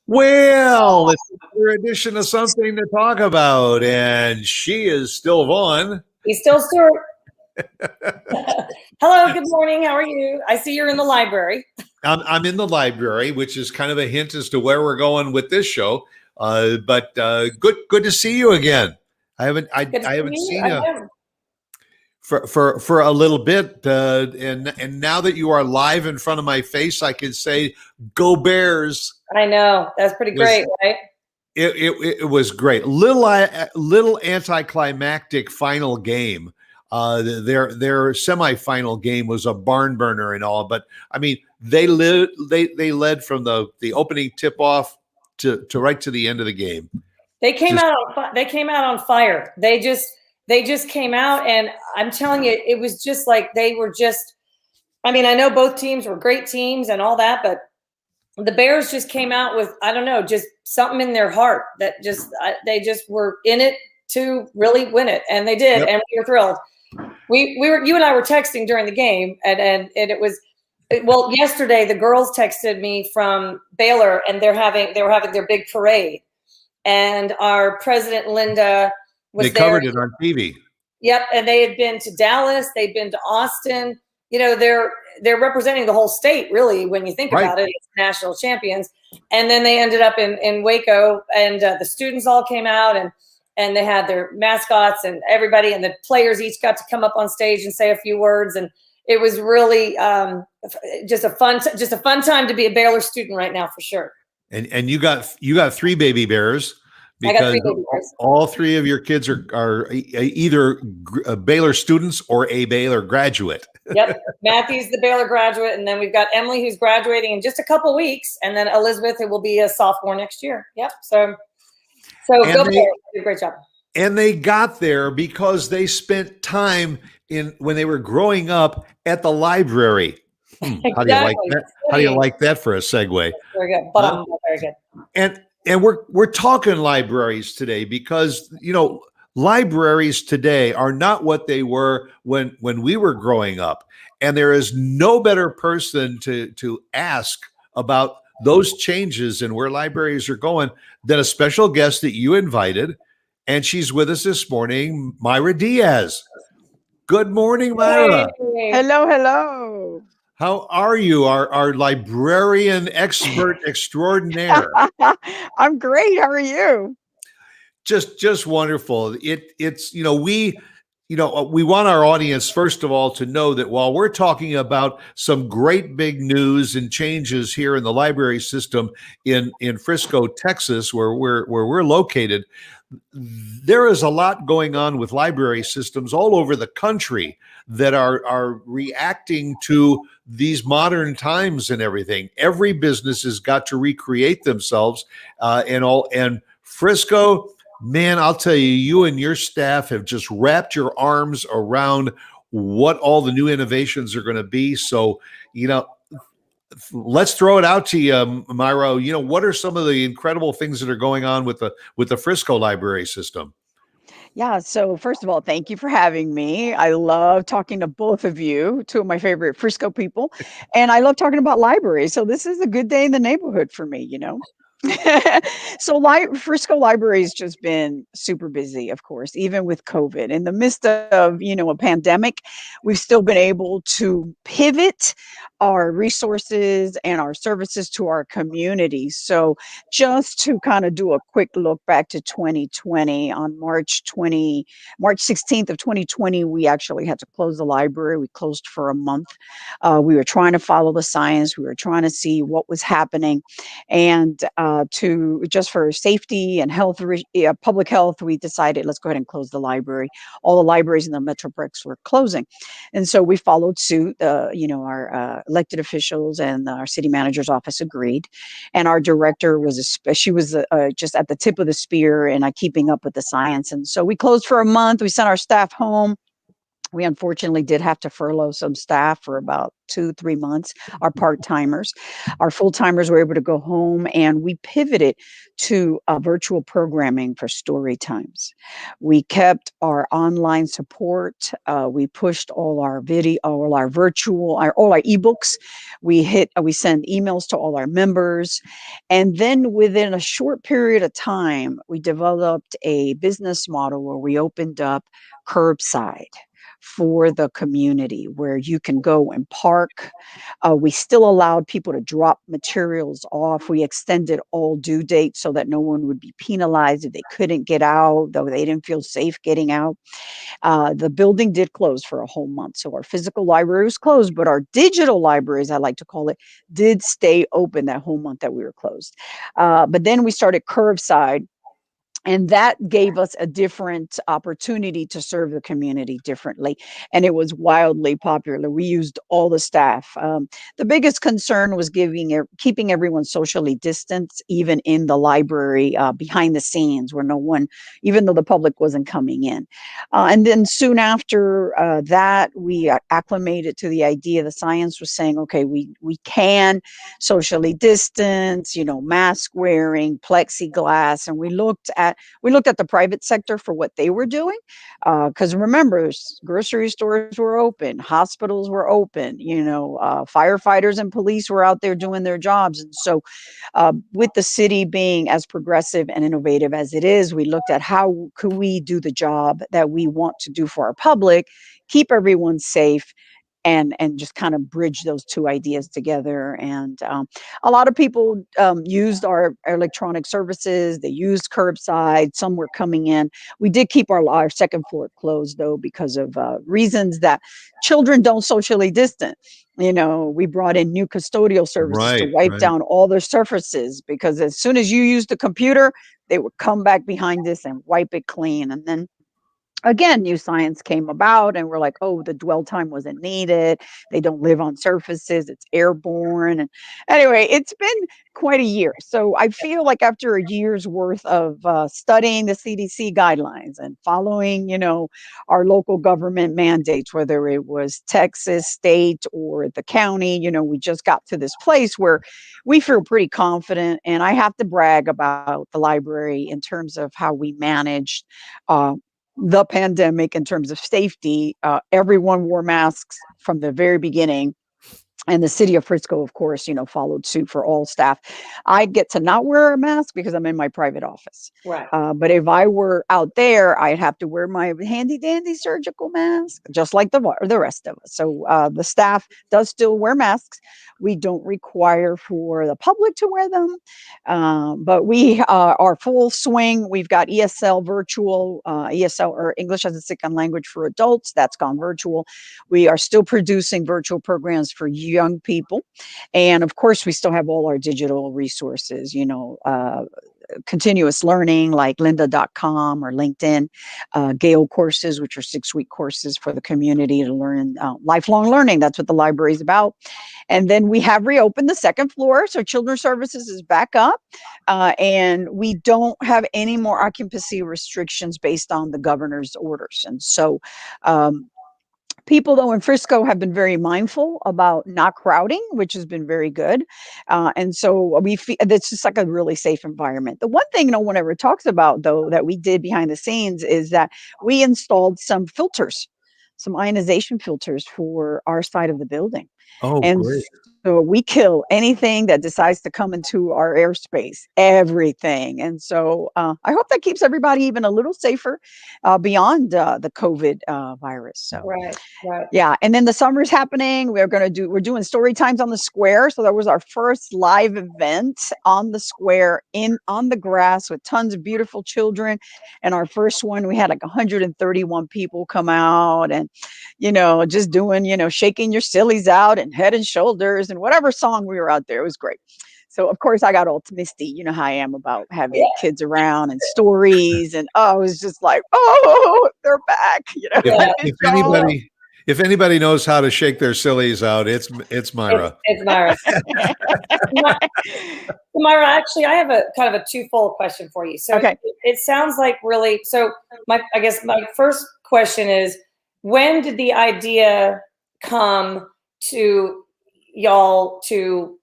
Well, it's another edition of Something to Talk About, and she is still Vaughn. He's still Stuart. Hello, good morning. How are you? I see you're in the library. I'm in the library, which is kind of a hint as to where we're going with this show. But good to see you again. I haven't seen you for a little bit, and now that you are live in front of my face, I can say, "Go Bears!" I know, that's pretty great, right? It was great. Little anticlimactic final game. Their semifinal game was a barn burner and all, but I mean they led from the opening tip off to right to the end of the game. They came out on fire. They just came out, and I'm telling you, it was just like they were just. I mean, I know both teams were great teams and all that, but the Bears just came out with, I don't know, just something in their heart that they just were in it to really win it, and they did, and we were thrilled. You and I were texting during the game, and it was, well, yesterday the girls texted me from Baylor, and they were having their big parade, and our president Linda was there. They covered it on TV. Yep, and they had been to Dallas, they'd been to Austin. You know, they're representing the whole state, really, when you think about it, as national champions. And then they ended up in Waco, and the students all came out, and they had their mascots and everybody, and the players each got to come up on stage and say a few words. And it was really just a fun time to be a Baylor student right now, for sure. And you got 3 baby bears. Because all 3 of your kids are either Baylor students or a Baylor graduate. Yep. Matthew's the Baylor graduate. And then we've got Emily, who's graduating in just a couple weeks. And then Elizabeth, who will be a sophomore next year. Yep. So go Baylor. Did a great job. And they got there because they spent time when they were growing up at the library. Exactly. How do you like that? How do you like that for a segue? Very good. But very good. And we're talking libraries today because, you know, libraries today are not what they were when we were growing up. And there is no better person to ask about those changes and where libraries are going than a special guest that you invited. And she's with us this morning, Marya Diaz. Good morning, Mayra. Hey. Hello. How are you, our librarian expert extraordinaire? I'm great. How are you? Just wonderful. It's we want our audience, first of all, to know that while we're talking about some great big news and changes here in the library system in Frisco, Texas, where we're located, there is a lot going on with library systems all over the country that are reacting to these modern times and everything. Every business has got to recreate themselves, and Frisco, man, I'll tell you, you and your staff have just wrapped your arms around what all the new innovations are going to be. So, let's throw it out to you, Mayra. What are some of the incredible things that are going on with the Frisco library system? Yeah. So first of all, thank you for having me. I love talking to both of you, 2 of my favorite Frisco people, and I love talking about libraries. So this is a good day in the neighborhood for me, So Frisco Library has just been super busy, of course, even with COVID. In the midst of, a pandemic, we've still been able to pivot our resources and our services to our community. So just to kind of do a quick look back to 2020, on March 16th of 2020, we actually had to close the library. We closed for a month. We were trying to follow the science. We were trying to see what was happening. And just for safety and health, public health, we decided let's go ahead and close the library. All the libraries in the Metroplex were closing, and so we followed suit. Our elected officials and our city manager's office agreed, and our director was just at the tip of the spear and keeping up with the science. And so we closed for a month. We sent our staff home. We unfortunately did have to furlough some staff for about 2, 3 months, our part-timers. Our full-timers were able to go home, and we pivoted to virtual programming for story times. We kept our online support. We pushed all our video, all our virtual, all our ebooks. We send emails to all our members. And then within a short period of time, we developed a business model where we opened up curbside for the community where you can go and park. We still allowed people to drop materials off. We extended all due dates so that no one would be penalized if they couldn't get out, though they didn't feel safe getting out. The building did close for a whole month. So our physical library was closed, but our digital libraries, I like to call it, did stay open that whole month that we were closed. But then we started curbside. And that gave us a different opportunity to serve the community differently. And it was wildly popular. We used all the staff. The biggest concern was keeping everyone socially distanced, even in the library, behind the scenes where no one, even though the public wasn't coming in. And then soon after that, we acclimated to the idea. The science was saying, okay, we can socially distance, mask wearing, plexiglass. And we looked at the private sector for what they were doing. Because remember, grocery stores were open, hospitals were open, firefighters and police were out there doing their jobs. And so with the city being as progressive and innovative as it is, we looked at how could we do the job that we want to do for our public, keep everyone safe, and just kind of bridge those two ideas together. And a lot of people used our electronic services. They used curbside. Some were coming in. We did keep our second floor closed, though, because of reasons that children don't socially distance. We brought in new custodial services to wipe down all their surfaces, because as soon as you use the computer, they would come back behind this and wipe it clean. And then again, new science came about, and we're like, oh, the dwell time wasn't needed. They don't live on surfaces. It's airborne. And anyway, it's been quite a year. So I feel like after a year's worth of studying the CDC guidelines and following, our local government mandates, whether it was Texas, state, or the county, we just got to this place where we feel pretty confident. And I have to brag about the library in terms of how we managed the pandemic in terms of safety. Everyone wore masks from the very beginning. And the city of Frisco, of course, followed suit for all staff. I get to not wear a mask because I'm in my private office. Right. But if I were out there, I'd have to wear my handy dandy surgical mask, just like the rest of us. So the staff does still wear masks. We don't require for the public to wear them. But we are full swing. We've got ESL virtual, ESL or English as a second language for adults. That's gone virtual. We are still producing virtual programs for young people. And of course, we still have all our digital resources, continuous learning like lynda.com or LinkedIn, Gale courses, which are 6-week courses for the community to learn lifelong learning. That's what the library is about. And then we have reopened the second floor. So Children's Services is back up. And we don't have any more occupancy restrictions based on the governor's orders. And so people, though, in Frisco have been very mindful about not crowding, which has been very good. And so we feel it's just like a really safe environment. The one thing no one ever talks about, though, that we did behind the scenes is that we installed some filters, some ionization filters for our side of the building. Oh, And great. so we kill anything that decides to come into our airspace, everything. And so I hope that keeps everybody even a little safer beyond the COVID virus. So Right. yeah. And then the summer's happening. We're doing story times on the square. So that was our first live event on the square on the grass with tons of beautiful children. And our first one, we had like 131 people come out and, just doing, shaking your sillies out and Head and Shoulders and whatever song we were out there. It was great. So of course I got all misty. You know how I am about having kids around and stories. And I was just like, oh, they're back. If anybody knows how to shake their sillies out, it's Mayra. It's Mayra. Mayra, actually, I have a kind of a twofold question for you. So okay. It sounds like really. So I guess my first question is, when did the idea come to y'all to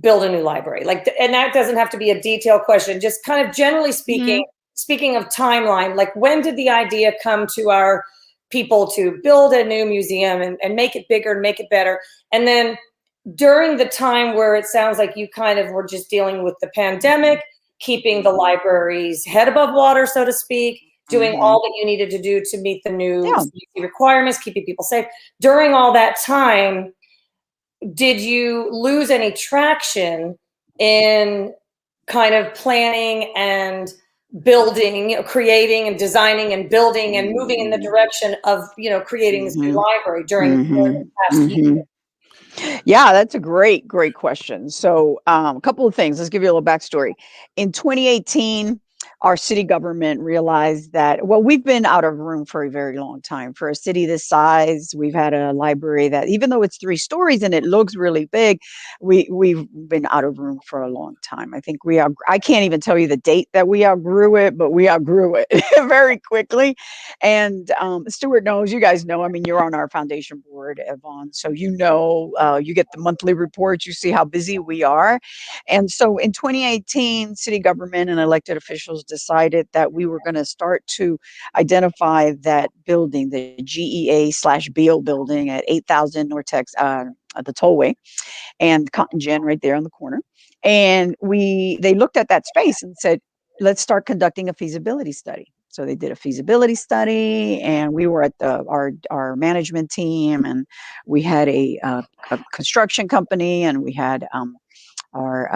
build a new library? Like, and that doesn't have to be a detailed question, just kind of generally speaking, speaking of timeline, like when did the idea come to our people to build a new museum and make it bigger and make it better? And then during the time where it sounds like you kind of were just dealing with the pandemic, keeping the library's head above water, so to speak, doing all that you needed to do to meet the new safety requirements, keeping people safe. During all that time, did you lose any traction in kind of planning and building, creating and designing and building and moving in the direction of, creating this new library during the past year? Yeah, that's a great question. So a couple of things. Let's give you a little backstory. In 2018, our city government realized that, well, we've been out of room for a very long time. For a city this size, we've had a library that, even though it's 3 stories and it looks really big, we've been out of room for a long time. I think I can't even tell you the date that we outgrew it, but we outgrew it very quickly. And Stuart knows, you guys know, I mean, you're on our foundation board, Yvonne, so you get the monthly reports, you see how busy we are. And so in 2018, city government and elected officials decided that we were going to start to identify that building, the GEA/BO building at 8,000 Nortex at the tollway and Cotton Gin right there on the corner. And they looked at that space and said, let's start conducting a feasibility study. So they did a feasibility study, and we were at our management team, and we had a construction company, and we had our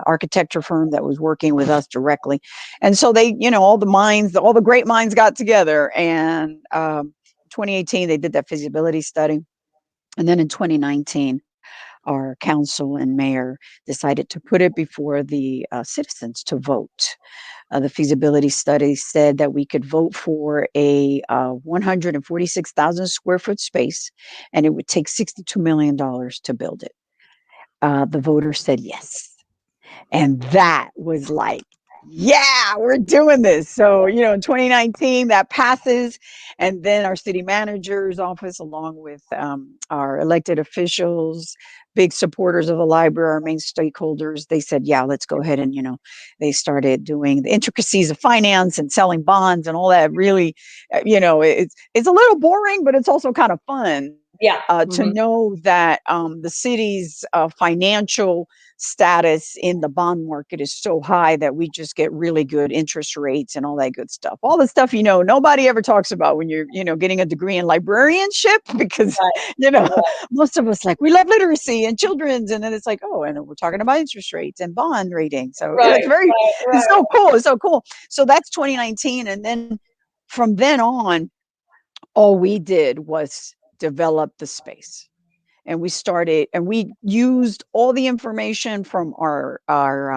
architecture firm that was working with us directly. And so they, all the great minds got together, and 2018 they did that feasibility study. And then in 2019, our council and mayor decided to put it before the citizens to vote. The feasibility study said that we could vote for a 146,000 square foot space, and it would take $62 million to build it. The voters said yes. And that was like, yeah, we're doing this. So, in 2019, that passes. And then our city manager's office, along with our elected officials, big supporters of the library, our main stakeholders, they said, yeah, let's go ahead. And, they started doing the intricacies of finance and selling bonds and all that. Really, it's a little boring, but it's also kind of fun. Yeah. To know that the city's financial status in the bond market is so high that we just get really good interest rates and all that good stuff. All the stuff, nobody ever talks about when you're, getting a degree in librarianship, because, most of us we love literacy and children's. And then it's like, oh, and we're talking about interest rates and bond rating. So it's so cool. It's so cool. So that's 2019. And then from then on, all we did was develop the space. And we used all the information from our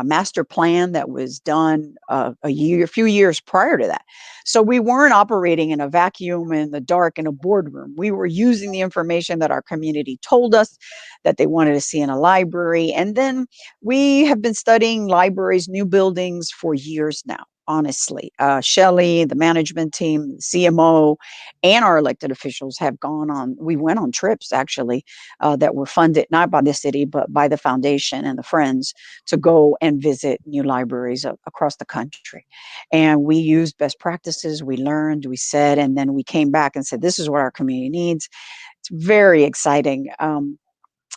master plan that was done a few years prior to that. So we weren't operating in a vacuum in the dark in a boardroom. We were using the information that our community told us that they wanted to see in a library. And then we have been studying libraries, new buildings for years now. Honestly, Shelley, the management team, CMO, and our elected officials we went on trips actually that were funded not by the city, but by the foundation and the friends to go and visit new libraries across the country. And we used best practices, we learned, we said, and then we came back and said, this is what our community needs. It's very exciting. And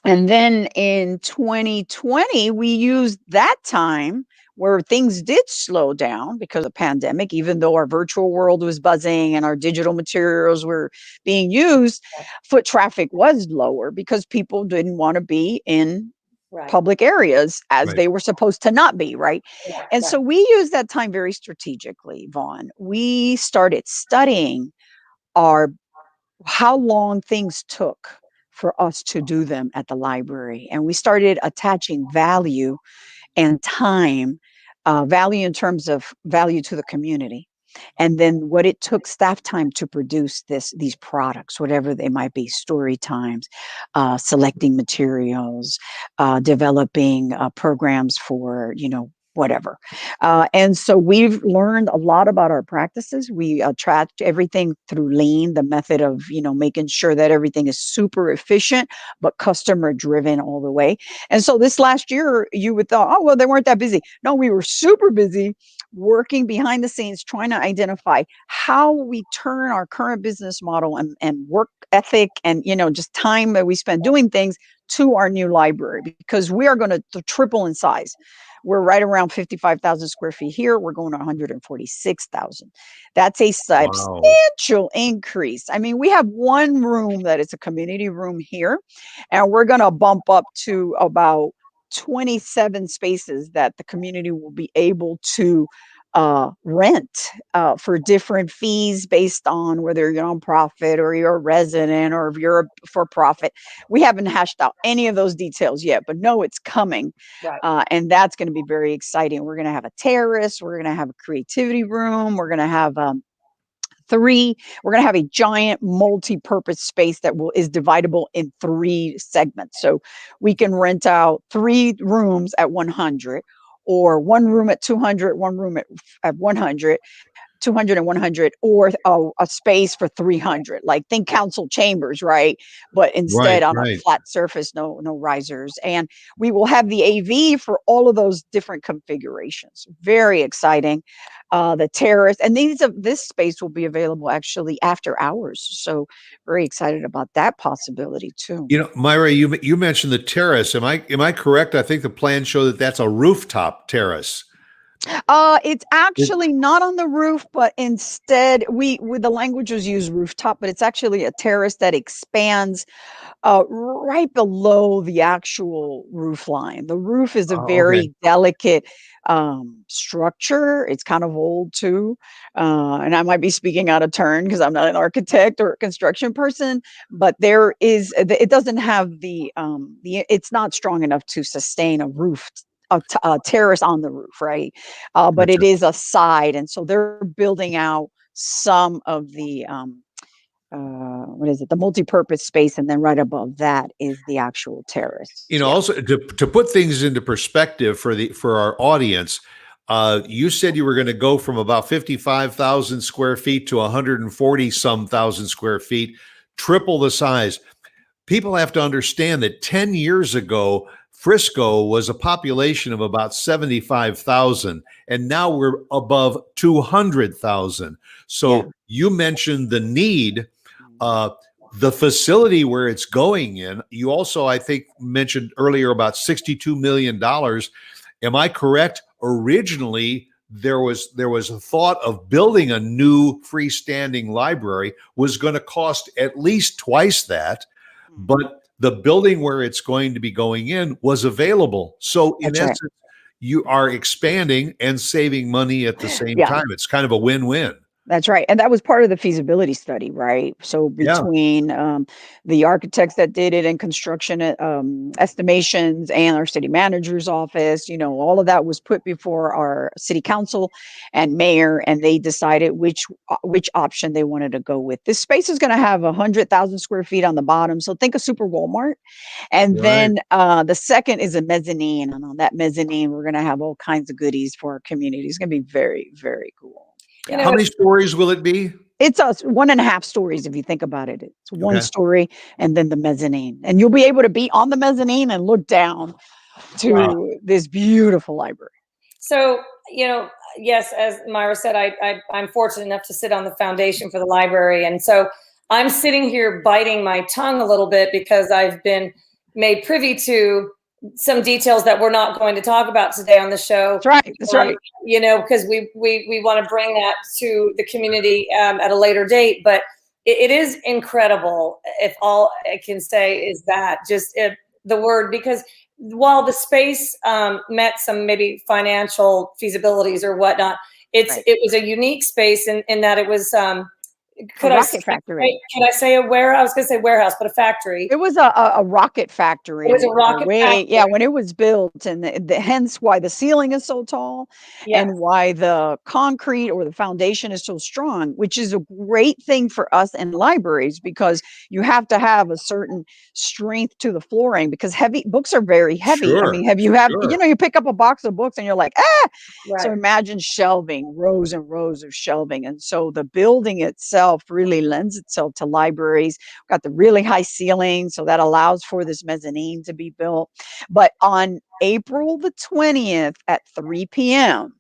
then in 2020, we used that time where things did slow down because of the pandemic, even though our virtual world was buzzing and our digital materials were being used, foot traffic was lower because people didn't want to be in public areas as they were supposed to not be, right? And so we used that time very strategically, Vaughn. We started studying how long things took for us to do them at the library. And we started attaching value and time, value in terms of value to the community, and then what it took staff time to produce these products, whatever they might be, story times, selecting materials, developing programs for, whatever. And so we've learned a lot about our practices. We track everything through lean, the method of, making sure that everything is super efficient, but customer driven all the way. And so this last year, you would thought, oh, well, they weren't that busy. No, we were super busy working behind the scenes, trying to identify how we turn our current business model and work ethic and, just time that we spend doing things to our new library, because we are going to triple in size. We're right around 55,000 square feet here. We're going to 146,000. That's a substantial increase. I mean, we have one room that is a community room here, and we're going to bump up to about 27 spaces that the community will be able to rent for different fees based on whether you're a nonprofit or you're a resident or if you're a for-profit. We haven't hashed out any of those details yet, but no, it's coming. Right. And that's going to be very exciting. We're going to have a terrace. We're going to have a creativity room. We're going to have we're going to have a giant multi-purpose space that is dividable in 3 segments. So we can rent out 3 rooms at 100, or 1 room at 200, 1 room at 100, 200 and 100, or a space for 300, like think council chambers, right? But instead on a flat surface, no risers. And we will have the AV for all of those different configurations. Very exciting. The terrace, and this space will be available actually after hours. So very excited about that possibility too. Mayra, you mentioned the terrace. Am I correct? I think the plans show that that's a rooftop terrace. It's actually not on the roof, but instead the language was used rooftop, but it's actually a terrace that expands right below the actual roof line. The roof is a very delicate structure. It's kind of old too. And I might be speaking out of turn because I'm not an architect or a construction person, but it doesn't have it's not strong enough to sustain a roof, a terrace on the roof, right? But it is a side, and so they're building out some of the the multi-purpose space, and then right above that is the actual terrace. Also to put things into perspective for our audience, you said you were going to go from about 55,000 square feet to 140 some thousand square feet, triple the size. People have to understand that 10 years ago, Frisco was a population of about 75,000, and now we're above 200,000. So you mentioned the need, the facility where it's going in. You also, I think, mentioned earlier about $62 million. Am I correct? Originally, there was a thought of building a new freestanding library was going to cost at least twice that, but the building where it's going to be going in was available. So in essence, you are expanding and saving money at the same time. It's kind of a win-win. That's right. And that was part of the feasibility study, right? So between the architects that did it and construction estimations and our city manager's office, all of that was put before our city council and mayor, and they decided which option they wanted to go with. This space is going to have 100,000 square feet on the bottom. So think of Super Walmart. And then the second is a mezzanine. And on that mezzanine, we're going to have all kinds of goodies for our community. It's going to be very, very cool. How many stories will it be? It's 1.5 stories if you think about it. It's 1 story and then the mezzanine. And you'll be able to be on the mezzanine and look down to this beautiful library. So, yes, as Mayra said, I'm fortunate enough to sit on the foundation for the library. And so I'm sitting here biting my tongue a little bit because I've been made privy to some details that we're not going to talk about today on the show. That's right. That's right. Because we want to bring that to the community at a later date. But it is incredible. If all I can say is that the word, because while the space met some maybe financial feasibilities or whatnot, it was a unique space in that it was Could rocket factory. Can I say a warehouse? I was going to say warehouse, but a factory. It was a rocket factory. It was a rocket factory. Yeah, when it was built, and hence why the ceiling is so tall, and why the concrete or the foundation is so strong, which is a great thing for us in libraries, because you have to have a certain strength to the flooring, because books are very heavy. Sure, I mean, you pick up a box of books and you're like, Right. So imagine shelving, rows and rows of shelving. And so the building itself really lends itself to libraries. We've got the really high ceiling, so that allows for this mezzanine to be built. But on April the 20th at 3 p.m.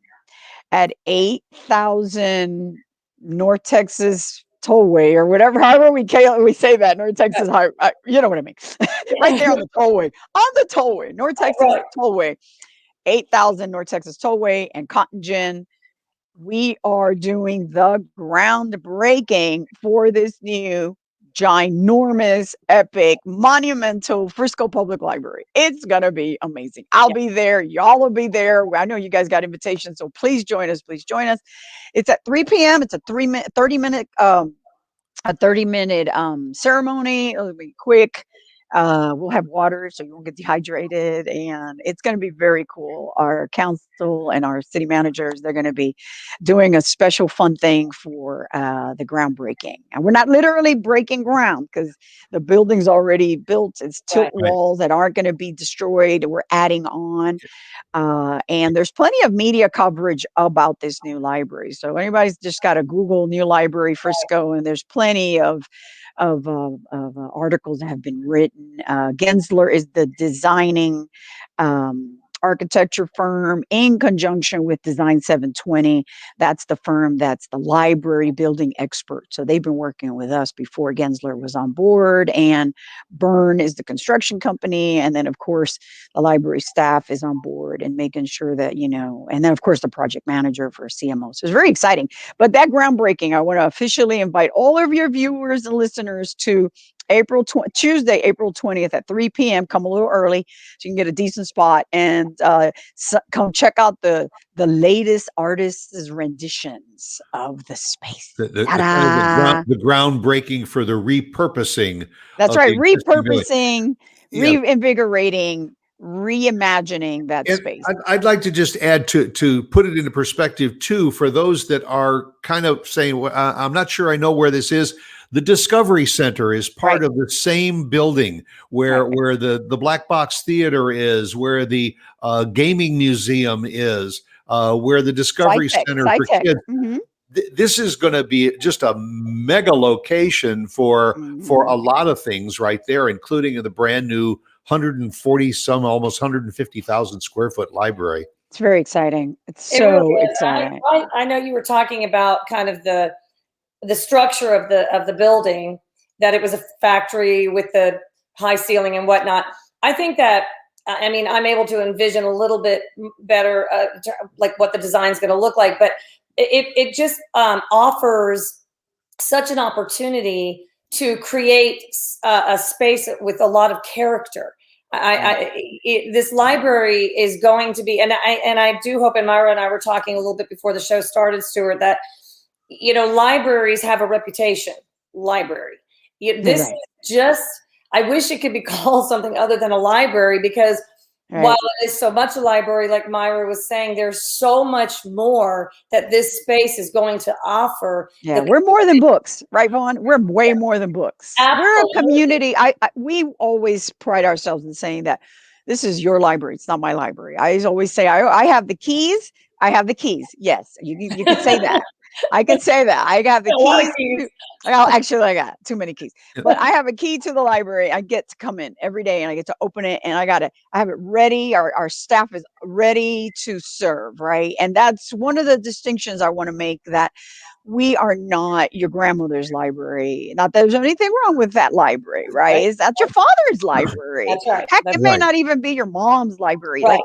at 8,000 North Texas Tollway, or whatever, however we say that, North Texas Highway, you know what I mean, right there on the tollway, North Texas Tollway, 8,000 North Texas Tollway and Cotton Gin. We are doing the groundbreaking for this new ginormous, epic, monumental Frisco Public Library. It's going to be amazing. I'll be there. Y'all will be there. I know you guys got invitations, so please join us. Please join us. It's at 3 p.m. It's a 30-minute ceremony. It'll be quick. We'll have water so you won't get dehydrated, and it's going to be very cool. Our council and our city managers, they're going to be doing a special fun thing for the groundbreaking. And we're not literally breaking ground, because the building's already built. It's tilt walls that aren't going to be destroyed. We're adding on. And there's plenty of media coverage about this new library. So anybody's just got to Google New Library Frisco, and there's plenty of articles that have been written. Gensler is the designing architecture firm in conjunction with Design 720. That's the firm that's the library building expert. So they've been working with us before Gensler was on board, and Byrne is the construction company. And then, of course, the library staff is on board and making sure that, and then, of course, the project manager for CMO. So it's very exciting. But that groundbreaking, I want to officially invite all of your viewers and listeners to Tuesday, April 20th at 3 p.m. Come a little early so you can get a decent spot, and come check out the latest artists' renditions of the space. The groundbreaking for the repurposing. That's right. Repurposing, reinvigorating, reimagining that space. I'd like to just add to put it into perspective too, for those that are kind of saying, well, I'm not sure I know where this is. The Discovery Center is part of the same building where the Black Box Theater is, where the Gaming Museum is, where the Discovery Center for kids. Mm-hmm. This is going to be just a mega location for a lot of things right there, including the brand new 140 some, almost 150,000 square foot library. It's very exciting. It's so exciting. I know you were talking about kind of the structure of the building, that it was a factory with the high ceiling and whatnot. I think that, I'm able to envision a little bit better, like what the design is going to look like, but it just offers such an opportunity to create a space with a lot of character. This library is going to be, and I do hope, and Mayra and I were talking a little bit before the show started, Stuart, that libraries have a reputation. This is just, I wish it could be called something other than a library, because while it is so much a library, like Mayra was saying, there's so much more that this space is going to offer. Yeah, we're more than books, right, Vaughn? We're way more than books. Absolutely. We're a community. We always pride ourselves in saying that this is your library. It's not my library. I always say, I have the keys. I have the keys. Yes, you can say that. I can say that. I got the keys. Actually, I got too many keys, but I have a key to the library. I get to come in every day and I get to open it, and I have it ready. Our staff is ready to serve, right? And that's one of the distinctions I want to make, that we are not your grandmother's library. Not that there's anything wrong with that library, right? Is that your father's library? That's right. Heck, it may not even be your mom's library. Like,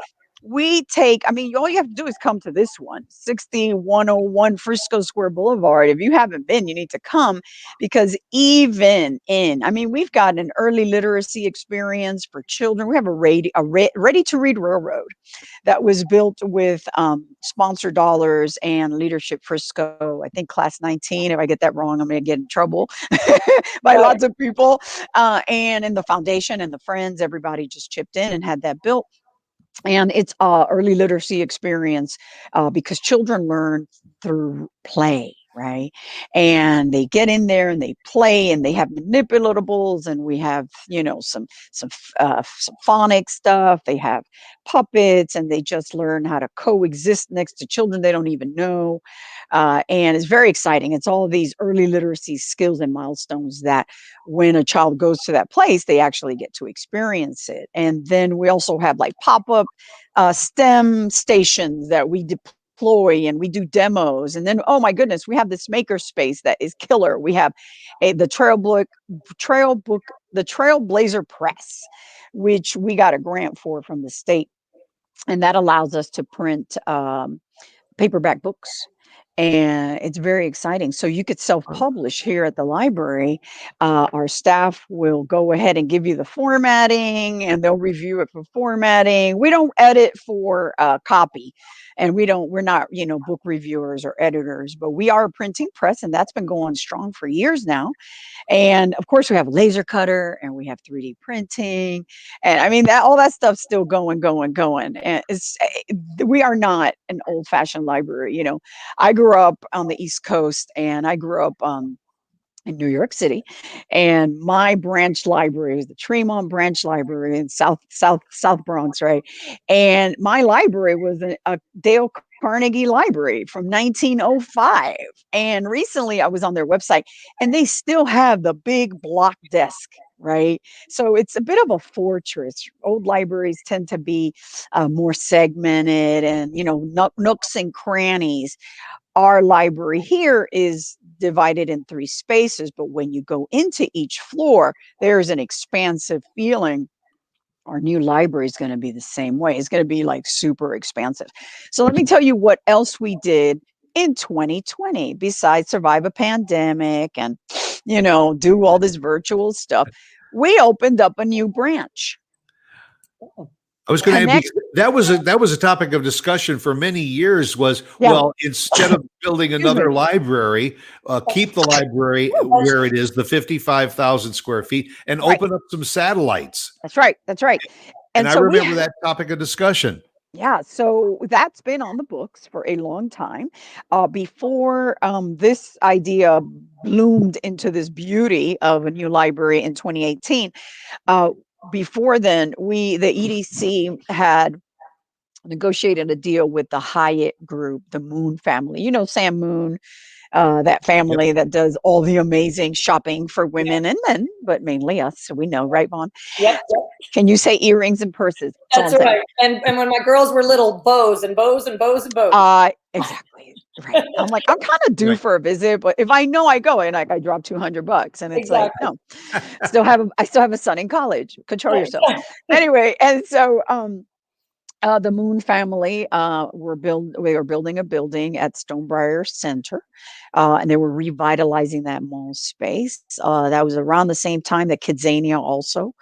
we take, I mean, all you have to do is come to this one, 6101 Frisco Square Boulevard. If you haven't been, you need to come, because even in, I mean, we've got an early literacy experience for children. We have a ready to read railroad that was built with sponsor dollars and Leadership Frisco, I think class 19. If I get that wrong, I'm going to get in trouble by lots of people. And in the foundation and the friends, everybody just chipped in and had that built. And it's early literacy experience because children learn through play, right? And they get in there and they play, and they have manipulatables, and we have, you know, some phonics stuff. They have puppets, and they just learn how to coexist next to children they don't even know. And it's very exciting. It's all of these early literacy skills and milestones that when a child goes to that place, they actually get to experience it. And then we also have like pop-up STEM stations that we deploy, and we do demos. And then, oh my goodness, we have this maker space that is killer. We have the Trailblazer Press, which we got a grant for from the state. And that allows us to print paperback books. And it's very exciting. So you could self-publish here at the library. Our staff will go ahead and give you the formatting, and they'll review it for formatting. We don't edit for copy, and we're not, you know, book reviewers or editors, but we are a printing press, and that's been going strong for years now. And of course, we have laser cutter, and we have 3D printing, and I mean, that all that stuff's still going. And we are not an old-fashioned library. You know, I grew up on the East Coast, and I grew up in New York City, and my branch library was the Tremont Branch Library in South Bronx, right? And my library was a Dale Carnegie Library from 1905. And recently I was on their website, and they still have the big block desk, right? So it's a bit of a fortress. Old libraries tend to be more segmented, and, you know, nooks and crannies. Our library here is divided in 3 spaces, but when you go into each floor, there's an expansive feeling. Our new library is going to be the same way. It's going to be like super expansive. So let me tell you what else we did in 2020 besides survive a pandemic and, you know, do all this virtual stuff. We opened up a new branch. I was going to ask, that was a topic of discussion for many years. Well, instead of building another library, keep the library where it is, the 55,000 square feet, and open up some satellites. That's right. And so I remember that topic of discussion. Yeah, so that's been on the books for a long time. Before this idea bloomed into this beauty of a new library in 2018, before then, the EDC had negotiated a deal with the Hyatt Group, the Moon family. You know, Sam Moon, that family that does all the amazing shopping for women and men, but mainly us. So we know, right, Vaughn? Yep. Can you say earrings and purses? That's right. And when my girls were little, bows and bows and bows and bows. Exactly. Right. I'm like, I'm kind of due for a visit, but if I know I go, and like I drop $200, and it's like, no, I still have a son in college. Control yourself. Anyway, and so the Moon family were building a building at Stonebriar Center, and they were revitalizing that mall space. That was around the same time that Kidzania also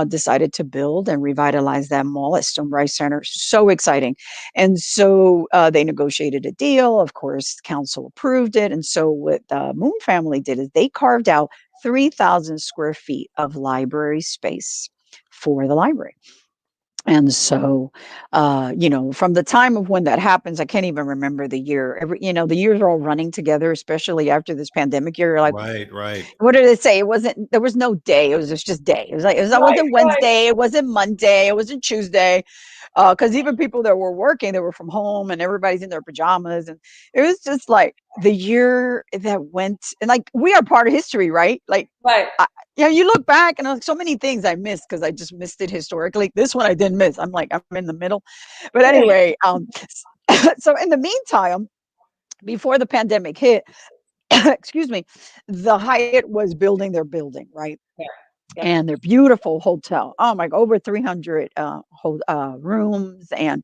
decided to build and revitalize that mall at Stonebriar Center. So exciting. And so they negotiated a deal. Of course, council approved it. And so what the Moon family did is they carved out 3,000 square feet of library space for the library. And so, you know, from the time of when that happens, I can't even remember the year. The years are all running together, especially after this pandemic year. You're like, right. What did it say? There was no day. It was just day. It wasn't Wednesday. It wasn't Monday. It wasn't Tuesday. Because even people that were working, they were from home, and everybody's in their pajamas. And it was just like the year that went, and like, we are part of history, right? Like, right. You look back, and so many things I missed because I just missed it historically. This one I didn't miss. I'm like, I'm in the middle. But anyway, so in the meantime, before the pandemic hit, excuse me, the Hyatt was building their building, right? Yeah. Yep. And they're beautiful hotel. Oh my, over 300 rooms, and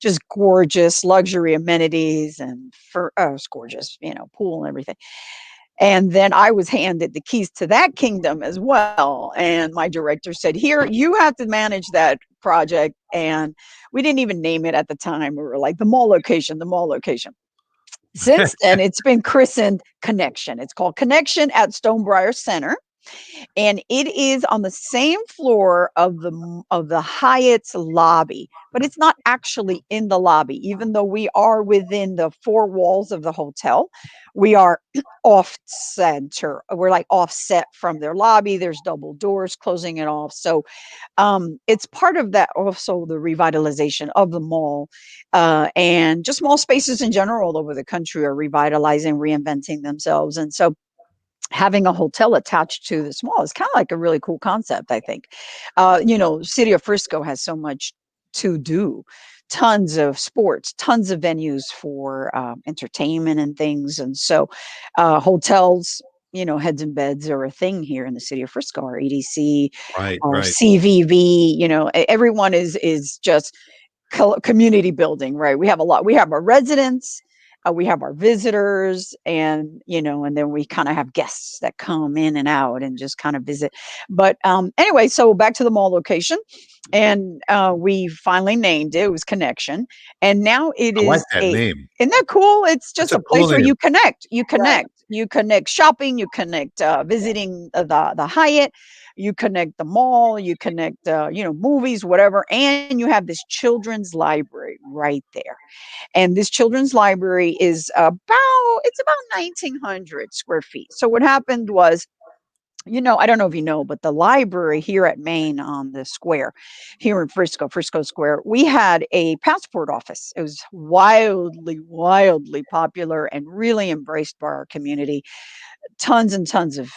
just gorgeous luxury amenities, and it's gorgeous, pool and everything. And then I was handed the keys to that kingdom as well. And my director said, "Here, you have to manage that project." And we didn't even name it at the time. We were like, the mall location, the mall location. Since then, it's been christened Connection. It's called Connection at Stonebriar Center, and it is on the same floor of the Hyatt's lobby, but it's not actually in the lobby. Even though we are within the four walls of the hotel, we are off center. We're like offset from their lobby. There's double doors closing it off. So it's part of that, also the revitalization of the mall, and just mall spaces in general all over the country are revitalizing, reinventing themselves. And so having a hotel attached to the mall is kind of like a really cool concept, I think. City of Frisco has so much to do, tons of sports, tons of venues for entertainment and things. And so hotels, heads and beds are a thing here in the city of Frisco. Our EDC, Right, our right. CVV, everyone is just community building, right? We have a lot. We have our residents, we have our visitors, and and then we kind of have guests that come in and out and just kind of visit. But anyway, so back to the mall location, and we finally named it. It was Connection, and now it I like is that a. name. Isn't that cool? It's That's just a a cool place where name. you connect. You Right. connect. You connect shopping. You connect visiting the Hyatt. You connect the mall. You connect movies, whatever, and you have this children's library right there. And this children's library is about 1,900 square feet. So what happened was, I don't know if you know, but the library here at Maine on the square, here in Frisco Square, we had a passport office. It was wildly, wildly popular and really embraced by our community. Tons and tons of,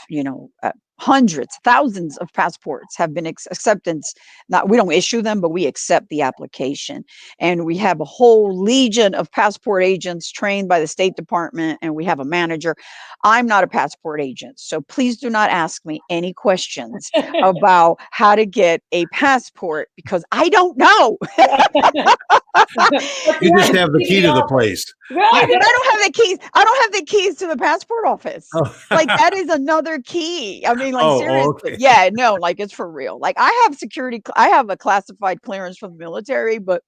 hundreds, thousands of passports have been acceptance. Not, we don't issue them, but we accept the application. And we have a whole legion of passport agents trained by the State Department, and we have a manager. I'm not a passport agent, so please do not ask me any questions about how to get a passport, because I don't know. You just have the key to the place. Yeah, but I don't have the keys. I don't have the keys to the passport office. Oh. Like, that is another key. I mean, like, seriously. Okay. Yeah, no, like, it's for real. Like, I have I have a classified clearance from the military, but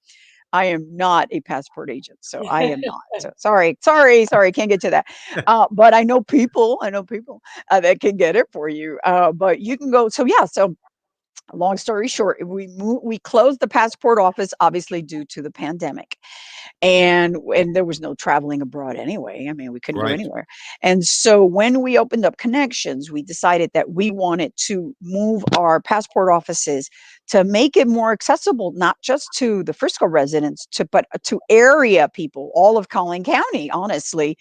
I am not a passport agent. So I am not. So sorry, can't get to that. But I know people that can get it for you. But you can go. So yeah, so long story short, we closed the passport office, obviously due to the pandemic, and there was no traveling abroad anyway. I mean, we couldn't go Right. anywhere. And so when we opened up Connections, we decided that we wanted to move our passport offices to make it more accessible, not just to the Frisco residents, but to area people, all of Collin County, honestly,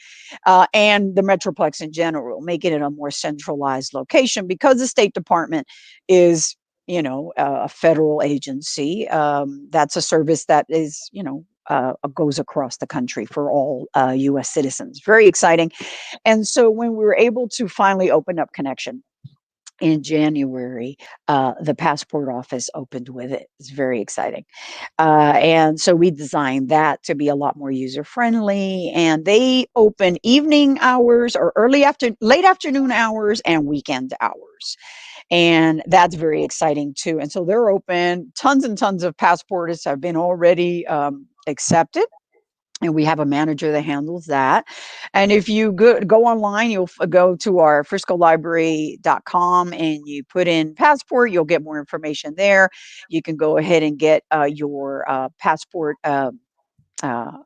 and the Metroplex in general, making it a more centralized location, because the State Department is, a federal agency. That's a service that is, goes across the country for all U.S. citizens. Very exciting. And so when we were able to finally open up Connection in January, the passport office opened with it. It's very exciting. And so we designed that to be a lot more user friendly. And they open evening hours, or late afternoon hours, and weekend hours. And that's very exciting too. And so they're open. Tons and tons of passports have been already accepted. And we have a manager that handles that. And if you go online, you'll go to our friscolibrary.com and you put in passport, you'll get more information there. You can go ahead and get your passport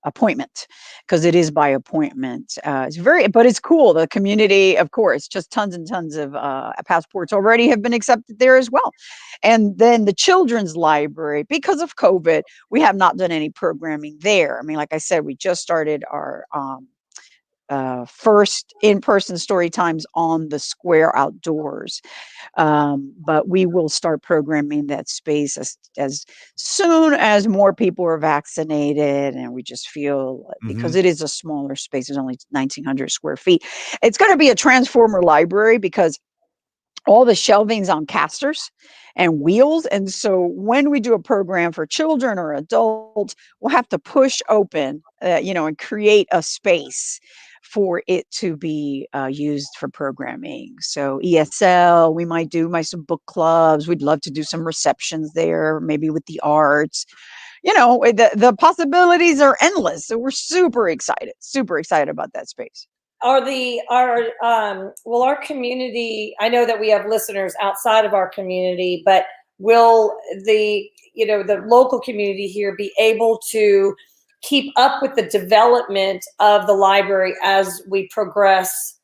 appointment, because it is by appointment. But it's cool. The community, of course, just tons and tons of passports already have been accepted there as well. And then the children's library, because of COVID, we have not done any programming there. I mean, like I said, we just started our first in-person story times on the square outdoors. But we will start programming that space as soon as more people are vaccinated. And we just feel, because it is a smaller space, it's only 1,900 square feet. It's going to be a transformer library, because all the shelving's on casters and wheels. And so when we do a program for children or adults, we'll have to push open, and create a space for it to be used for programming. So ESL, we might do some book clubs. We'd love to do some receptions there, maybe with the arts. The possibilities are endless. So we're super excited about that space. Will our community, I know that we have listeners outside of our community, but will the local community here be able to keep up with the development of the library as we progress,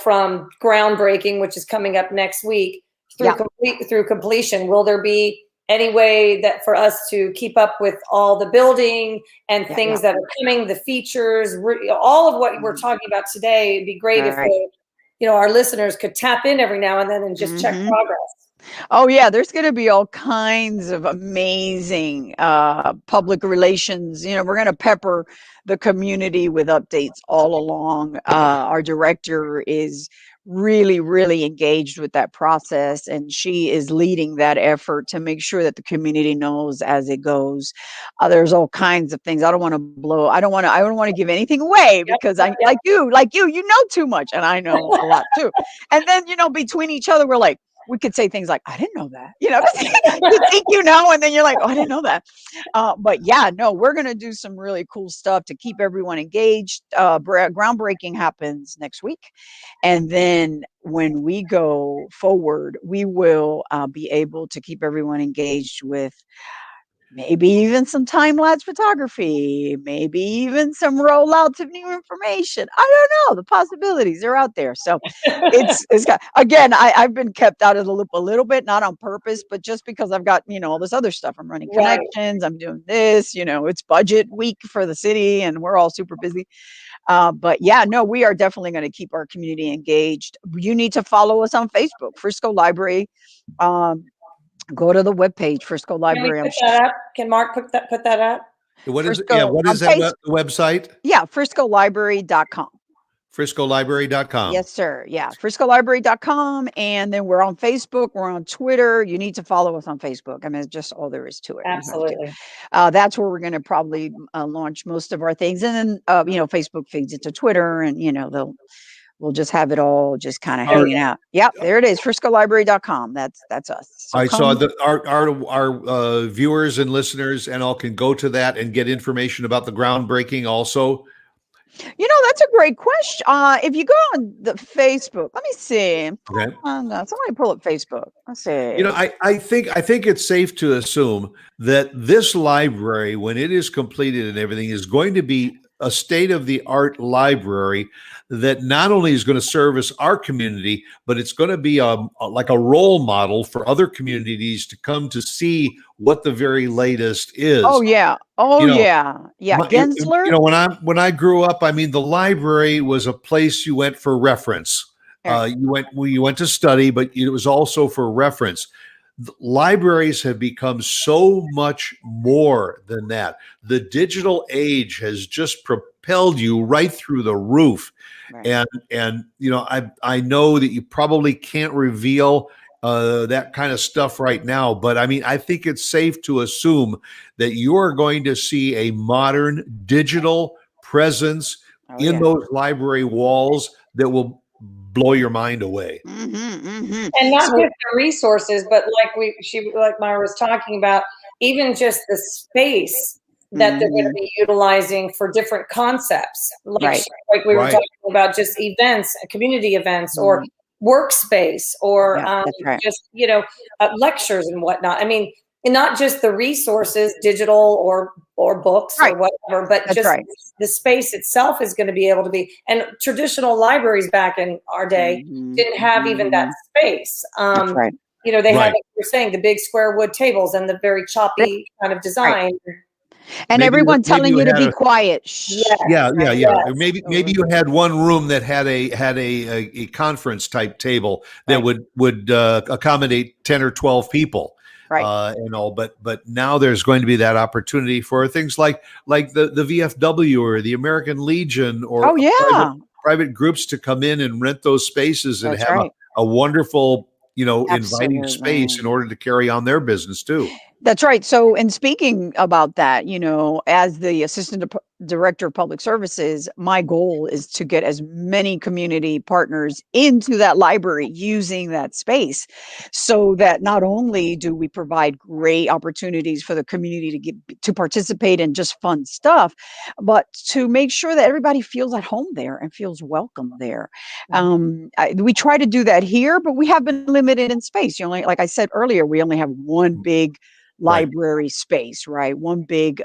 from groundbreaking, which is coming up next week, through completion? Will there be any way that for us to keep up with all the building and things that are coming, the features, all of what we're talking about today? It'd be great if our listeners could tap in every now and then and just check progress. Oh yeah, there's going to be all kinds of amazing public relations. We're going to pepper the community with updates all along. Our director is really, really engaged with that process, and she is leading that effort to make sure that the community knows as it goes. There's all kinds of things. I don't want to give anything away because I like you know too much, and I know a lot too. And then between each other, we're like, we could say things like, I didn't know that, you think and then you're like, oh, I didn't know that. But yeah, no, we're going to do some really cool stuff to keep everyone engaged. Groundbreaking happens next week. And then when we go forward, we will be able to keep everyone engaged with maybe even some time-lapse photography, maybe even some rollouts of new information. I don't know. The possibilities are out there. So again, I've been kept out of the loop a little bit, not on purpose, but just because I've got, all this other stuff. I'm running connections. I'm doing this, it's budget week for the city and we're all super busy. But yeah, no, we are definitely going to keep our community engaged. You need to follow us on Facebook, Frisco Library. Go to the webpage, Frisco Library. Can we put that up? Can Mark put that up? What is it? Yeah, what is that website? Yeah, friscolibrary.com. Friscolibrary.com. Yes, sir. Yeah, friscolibrary.com. And then we're on Facebook. We're on Twitter. You need to follow us on Facebook. I mean, it's just all there is to it. Absolutely. That's where we're going to probably launch most of our things. And then, Facebook feeds it to Twitter and, we'll just have it all just kind of hanging out. Yep, there it is, friscolibrary.com. That's us. So I saw that our viewers and listeners and all can go to that and get information about the groundbreaking also. That's a great question. If you go on the Facebook, let me see. Okay. Somebody pull up Facebook. Let's see. I think it's safe to assume that this library, when it is completed and everything, is going to be a state-of-the-art library that not only is going to service our community, but it's going to be like a role model for other communities to come to see what the very latest is. Oh yeah. Yeah. Gensler. When I grew up, I mean, the library was a place you went for reference. You went to study, but it was also for reference. Libraries have become so much more than that. The digital age has just propelled you right through the roof. Right. And I know that you probably can't reveal that kind of stuff right now, but I mean, I think it's safe to assume that you're going to see a modern digital presence in those library walls that will blow your mind away. And not just the resources, but like Mayra was talking about, even just the space that they're going to be utilizing for different concepts. Like we were talking about, just events, community events, or workspace, or just, lectures and whatnot. I mean, and not just the resources, digital or books or whatever, but the space itself is going to be able to be. And traditional libraries back in our day didn't have even that space. They had, like you're saying, the big square wood tables and the very choppy kind of design. And everyone telling you to be quiet. Yeah. Maybe you had one room that had a conference type table that would accommodate 10 or 12 people. But now there's going to be that opportunity for things like the VFW or the American Legion or private groups to come in and rent those spaces and have a wonderful, inviting space Absolutely. in order to carry on their business too. That's right. So, and speaking about that, as the director of public services, my goal is to get as many community partners into that library using that space so that not only do we provide great opportunities for the community to participate in just fun stuff, but to make sure that everybody feels at home there and feels welcome there. We try to do that here, but we have been limited in space. Like I said earlier, we only have one big Right. library space, right? One big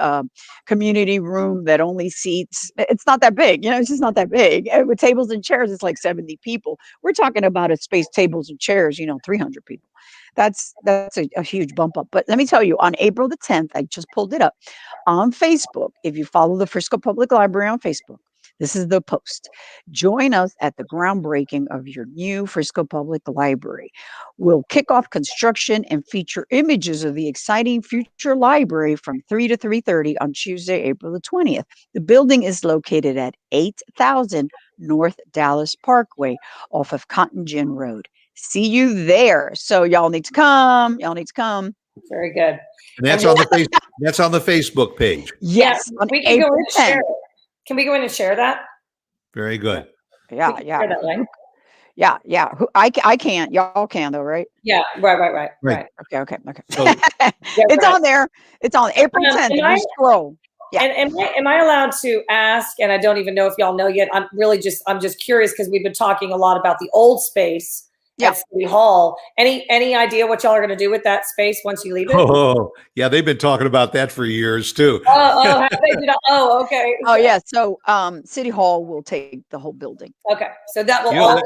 community room that only seats, it's not that big, it's just not that big. And with tables and chairs, it's like 70 people. We're talking about a space, tables and chairs, 300 people. That's a huge bump up. But let me tell you, on April the 10th, I just pulled it up on Facebook. If you follow the Frisco Public Library on Facebook, this is the post. Join us at the groundbreaking of your new Frisco Public Library. We'll kick off construction and feature images of the exciting future library from 3 to 3:30 on Tuesday, April the 20th. The building is located at 8000 North Dallas Parkway off of Cotton Gin Road. See you there. So y'all need to come. Y'all need to come. Very good. And that's on the Facebook page. Yes. Yeah, on we can go April in and share 10th. it. Can we go in and share that? Very good. Yeah, We can share that link. yeah. I can't. Y'all can though, right? Yeah, right. Okay. So- It's on there. It's on April 10th. am I- You scroll. Yeah. And am I allowed to ask, and I don't even know if y'all know yet, I'm just curious because we've been talking a lot about the old space at City Hall. Any idea what y'all are going to do with that space once you leave it? Oh, yeah, they've been talking about that for years too. Have they been- okay. Oh yeah. So City Hall will take the whole building. Okay, so that will You know, all.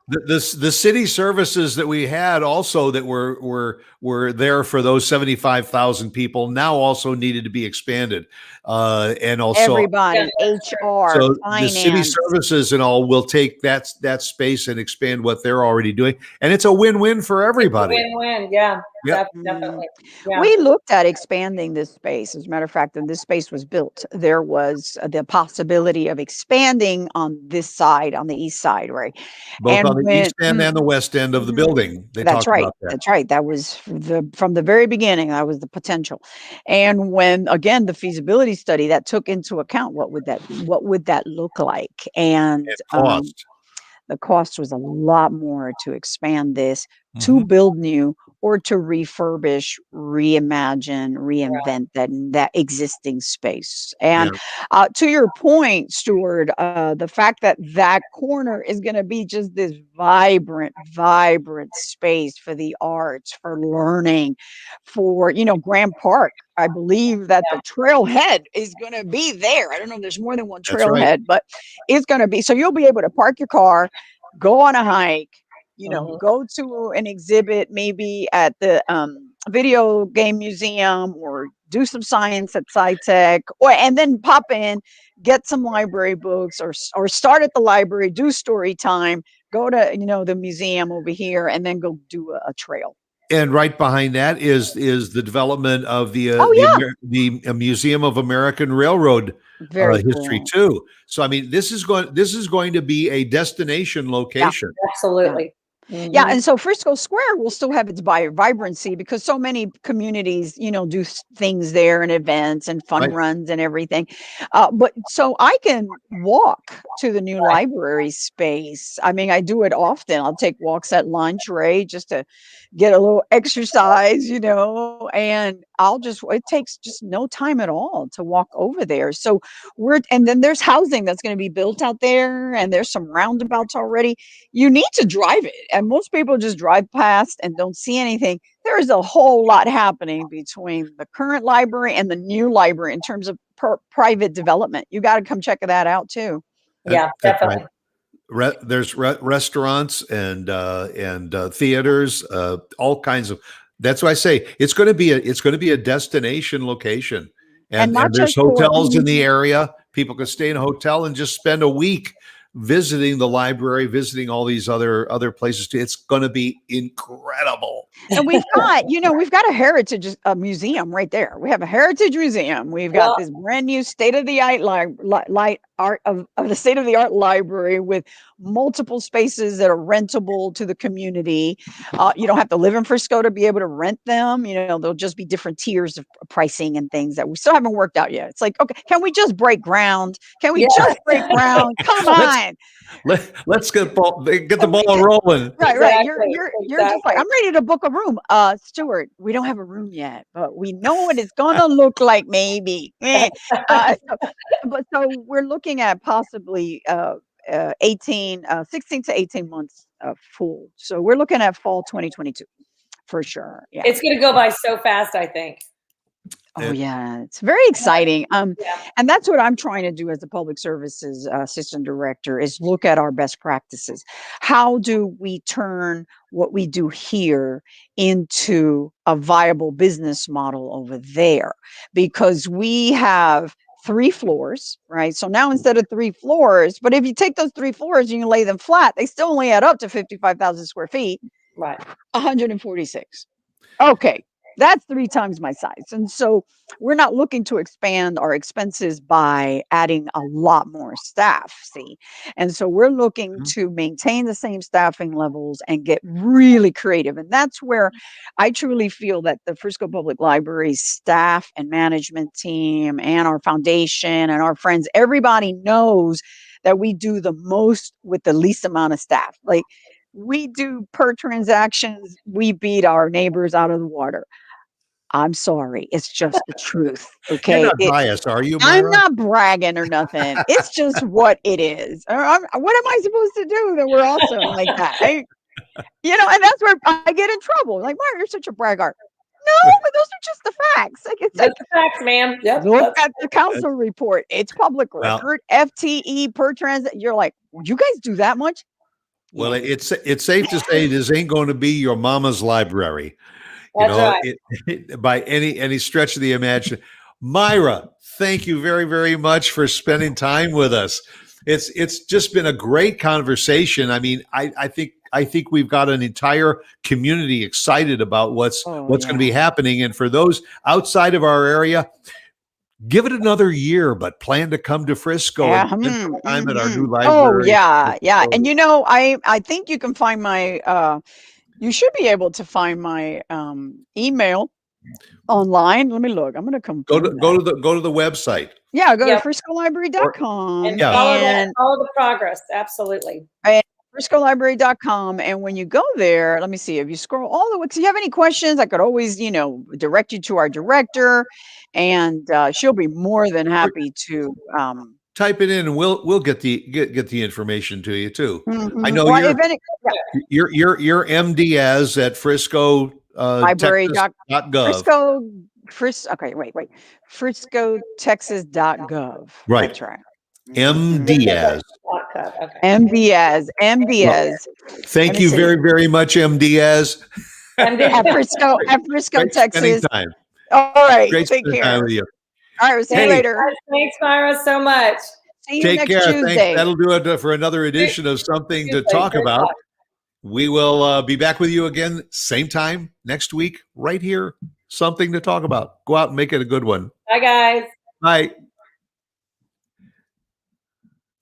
the city services that we had also that were there for those 75,000 people now also needed to be expanded, and also Everybody, HR, so the finance. city services and all will take that space and expand what they're already doing, and it's a win-win for everybody. Win-win, yeah, Yep. definitely. Yeah. We looked at expanding this space. As a matter of fact, when this space was built, there was the possibility of expanding on this side, on the east side, right? Both on the east end and the west end of the building. They That's talked right. about that. That's right. That was from the very beginning. That was the potential. And when again the feasibility study that took into account what would that look like, and Cost. the cost was a lot more to expand this, to build new, or to refurbish, reimagine, reinvent that existing space. And to your point, Stuart, the fact that corner is going to be just this vibrant space for the arts, for learning, for Grand Park. I believe that the trailhead is going to be there. I don't know if there's more than one That's right. trailhead, but it's going to be, so you'll be able to park your car, go on a hike, go to an exhibit, maybe at the video game museum, or do some science at SciTech, and then pop in, get some library books, or start at the library, do story time, go to the museum over here, and then go do a trail. And right behind that is the development of the Museum of American Railroad history too. So I mean, this is going to be a destination location. Absolutely. Yeah, and so Frisco Square will still have its vibrancy because so many communities, do things there and events and fun runs and everything. But so I can walk to the new library space. I mean, I do it often. I'll take walks at lunch, right, just to get a little exercise, and it takes just no time at all to walk over there. So and then there's housing that's going to be built out there, and there's some roundabouts already. You need to drive it. And most people just drive past and don't see anything. There is a whole lot happening between the current library and the new library in terms of private development. You got to come check that out too. Yeah, definitely. There's restaurants and theaters, all kinds of. That's why I say it's going to be a destination location, and there's hotels in the area. People can stay in a hotel and just spend a week visiting the library, visiting all these other places too. It's going to be incredible. And we've got a heritage museum right there. We have a heritage museum. We've got this brand new state-of-the-art the state-of-the-art library with multiple spaces that are rentable to the community. You don't have to live in Frisco to be able to rent them. There'll just be different tiers of pricing and things that we still haven't worked out yet. It's like, okay, can we just break ground? Can we just break ground? Come on. Let's get the ball rolling. Right. Exactly. You're just like, I'm ready to book a room. Stuart, we don't have a room yet, but we know what it's gonna look like, maybe. So we're looking at possibly 16 to 18 months full. So we're looking at fall 2022 for sure. Yeah. It's going to go by so fast, I think. Oh yeah, it's very exciting. And that's what I'm trying to do as the public services assistant director, is look at our best practices. How do we turn what we do here into a viable business model over there? Because we have 3 floors, right? So now instead of 3 floors, but if you take those 3 floors and you lay them flat, they still only add up to 55,000 square feet, Right? 146. Okay. That's 3 times my size. And so we're not looking to expand our expenses by adding a lot more staff, see? And so we're looking to maintain the same staffing levels and get really creative. And that's where I truly feel that the Frisco Public Library staff and management team and our foundation and our friends, everybody knows that we do the most with the least amount of staff. Like, we do per transactions, we beat our neighbors out of the water. I'm sorry. It's just the truth. Okay. You're not biased, are you, Mayra? I'm not bragging or nothing. It's just what it is. What am I supposed to do that we're awesome like that? And that's where I get in trouble. Like, Marya, you're such a braggart. No, but those are just the facts. Like, it's That's the facts, ma'am. Yep. Look at the council report. It's public record. FTE per transit. You're like, you guys do that much? Well, it's safe to say this ain't going to be your mama's library. That's right. By any stretch of the imagination. Mayra, thank you very, very much for spending time with us. It's just been a great conversation. I mean, I think we've got an entire community excited about what's going to be happening. And for those outside of our area, give it another year, but plan to come to Frisco and spend some time at our new library. Oh yeah. And I think you can find my you should be able to find my email online. Let me look. I'm going to come. Go to the website. Yeah, go to friscolibrary.com and follow the progress. Absolutely. And friscolibrary.com. And when you go there, let me see, if you scroll all the way, if you have any questions, I could always, direct you to our director, and she'll be more than happy to type it in, and we'll get the information to you too. I know you're M. Diaz at Frisco Library.gov. FriscoTexas.gov. Right. That's right. M. Diaz. Okay. M. Diaz. Thank you very, very much, M. Diaz. At Frisco, Texas. Time. All right. Great take care. time with you. All right. We'll see you later. Thanks, Mayra, so much. See you Take next care. Tuesday. Thanks. That'll do it for another edition of Something to Talk About. We will be back with you again, same time next week, right here. Something to Talk About. Go out and make it a good one. Bye, guys. Bye.